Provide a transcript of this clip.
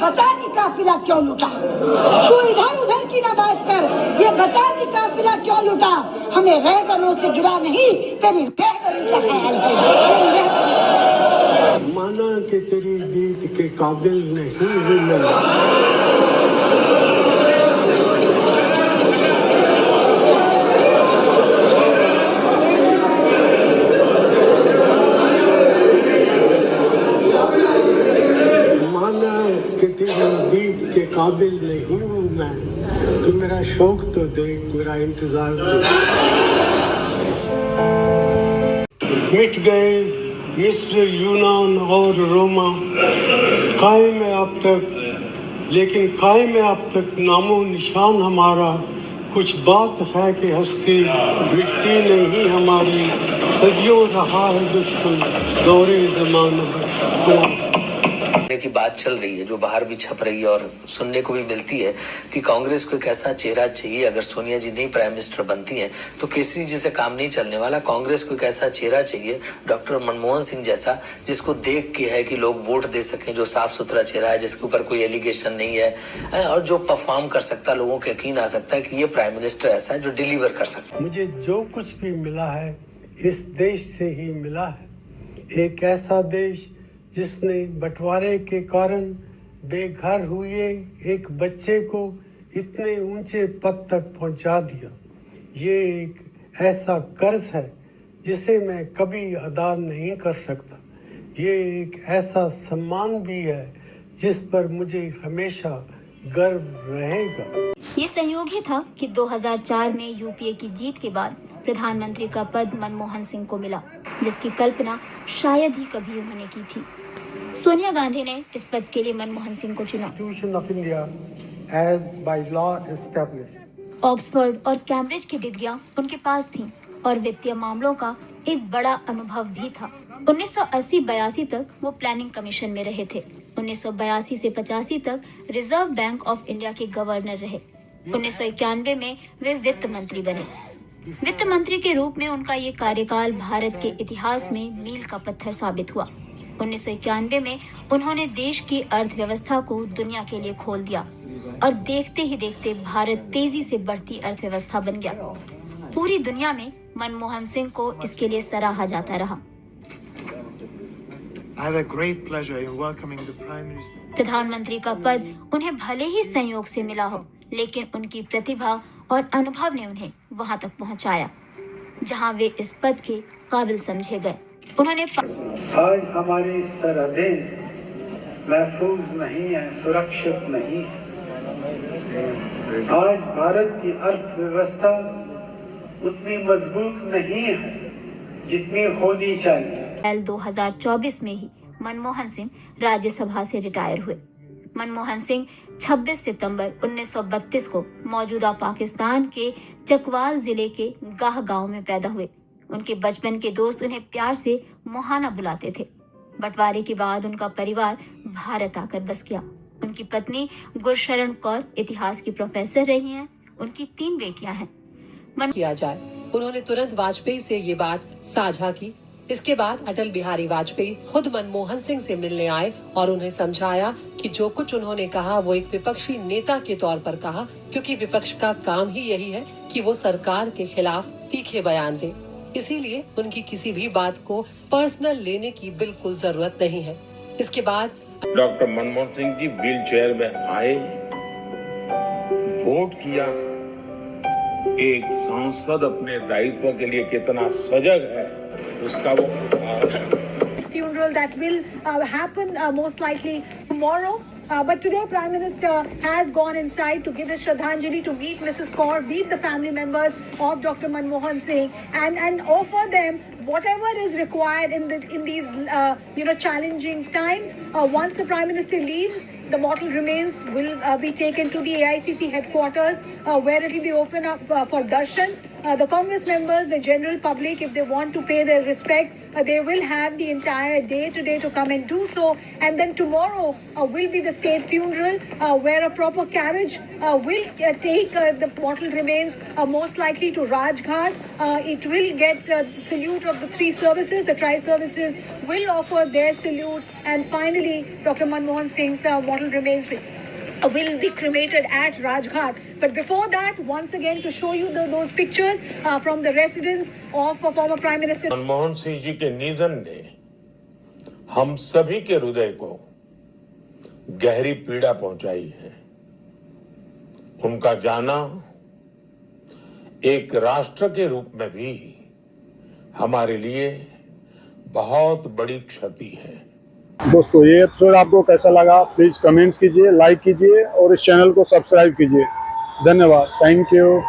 बता कि काफिला क्यों लूटा। तू इधर उधर की ना बात कर, ये बता कि काफिला क्यों लूटा। हमें रहबरों से गिरा नहीं, तेरी रहबरी का ख्याल किया। माना कि तेरी जीत के काबिल नहीं हूँ मैं। कि तेरी दीद के काबिल नहीं हूँ मैं, तो मेरा शौक तो देख, मेरा इंतजार देख। मिट गए मिस्र, यूनान और रोमा, कायम है अब तक, लेकिन कायम है अब तक नामो निशान हमारा। कुछ बात है कि हस्ती मिटती नहीं हमारी, सदियों रहा है दुश्मन दौरे ज़माना पर। की बात चल रही है जो बाहर भी छप रही है और सुनने को भी मिलती है कि कांग्रेस को एक ऐसा चेहरा चाहिए, अगर सोनिया जी नहीं प्राइम मिनिस्टर बनती हैं तो केसरी जी से काम नहीं चलने वाला। कांग्रेस को एक ऐसा चेहरा चाहिए डॉक्टर मनमोहन सिंह जैसा, जिसको देख के है कि लोग वोट दे सकें, जो साफ सुथरा चेहरा है, जिसके ऊपर कोई एलिगेशन नहीं है और जो परफॉर्म कर सकता, लोगों को यकीन आ सकता है कि ये प्राइम मिनिस्टर ऐसा है जो डिलीवर कर सकता है। मुझे जो कुछ भी मिला है इस देश से ही मिला है, एक ऐसा देश जिसने बंटवारे के कारण बेघर हुए एक बच्चे को इतने ऊंचे पद तक पहुंचा दिया। ये एक ऐसा कर्ज है जिसे मैं कभी अदा नहीं कर सकता। ये एक ऐसा सम्मान भी है जिस पर मुझे हमेशा गर्व रहेगा। ये संयोग ही था कि 2004 में यूपीए की जीत के बाद प्रधानमंत्री का पद मनमोहन सिंह को मिला, जिसकी कल्पना शायद ही कभी उन्होंने की थी। सोनिया गांधी ने इस पद के लिए मनमोहन सिंह को चुना। ऑक्सफोर्ड और कैम्ब्रिज की डिग्रियां उनके पास थीं और वित्तीय मामलों का एक बड़ा अनुभव भी था। 1980-82 तक वो प्लानिंग कमीशन में रहे थे। 1982 से 85 तक रिजर्व बैंक ऑफ इंडिया के गवर्नर रहे। 1991 में वे वित्त मंत्री बने। वित्त मंत्री के रूप में उनका ये कार्यकाल भारत के इतिहास में मील का पत्थर साबित हुआ। 1991 में उन्होंने देश की अर्थव्यवस्था को दुनिया के लिए खोल दिया और देखते ही देखते भारत तेजी से बढ़ती अर्थव्यवस्था बन गया। पूरी दुनिया में मनमोहन सिंह को इसके लिए सराहा जाता रहा। प्रधानमंत्री का पद उन्हें भले ही संयोग से मिला हो, लेकिन उनकी प्रतिभा और अनुभव ने उन्हें वहां तक पहुंचाया जहां वे इस पद के काबिल समझे गए। उन्होंने आज हमारी सरहदें महफूज नहीं है, सुरक्षित नहीं। आज भारत की अर्थव्यवस्था उतनी मजबूत नहीं है जितनी होनी चाहिए। 2024 में ही मनमोहन सिंह राज्यसभा से रिटायर हुए। मनमोहन सिंह 26 सितंबर 1932 को मौजूदा पाकिस्तान के चकवाल जिले के गाह गांव में पैदा हुए। उनके बचपन के दोस्त उन्हें प्यार से मोहाना बुलाते थे। बंटवारे के बाद उनका परिवार भारत आकर बस गया। उनकी पत्नी गुरशरण कौर इतिहास की प्रोफेसर रही हैं। उनकी 3 बेटियां हैं। किया जाए, उन्होंने तुरंत वाजपेयी से ये बात साझा की। इसके बाद अटल बिहारी वाजपेयी खुद मनमोहन सिंह से मिलने आए और उन्हें समझाया कि जो कुछ उन्होंने कहा वो एक विपक्षी नेता के तौर पर कहा, क्योंकि विपक्ष का काम ही यही है कि वो सरकार के खिलाफ तीखे बयान दे। इसीलिए उनकी किसी भी बात को पर्सनल लेने की बिल्कुल जरूरत नहीं है। इसके बाद doctor Manmohan Singh ji wheel chair में आए, वोट किया। एक सांसद अपने दायित्व के लिए कितना सजग है उसका वो funeral that will happen most likely tomorrow. But today, Prime Minister has gone inside to give his Shraddhanjali, to meet Mrs. Kaur, meet the family members of Dr. Manmohan Singh, and offer them whatever is required in these challenging times. Once the Prime Minister leaves, the mortal remains will be taken to the AICC headquarters, where it will be open up for darshan. The Congress members, the general public, if they want to pay their respect, they will have the entire day today to come and do so. And then tomorrow will be the state funeral, where a proper carriage will take the mortal remains most likely to Rajghat. It will get the salute of the 3 services. The tri-services will offer their salute. And finally, Dr. Manmohan Singh's mortal remains will be cremated at Rajghat. But before that, once again, to show you those pictures from the residence of former Prime Minister Manmohan Singh ji के निधन ने हम सभी के हृदय को गहरी पीड़ा पहुंचाई है। उनका जाना एक राष्ट्र के रूप में भी हमारे लिए बहुत बड़ी क्षति है। दोस्तों, ये एपिसोड आपको कैसा लगा प्लीज कमेंट्स कीजिए, लाइक कीजिए और इस चैनल को सब्सक्राइब कीजिए। धन्यवाद, थैंक यू।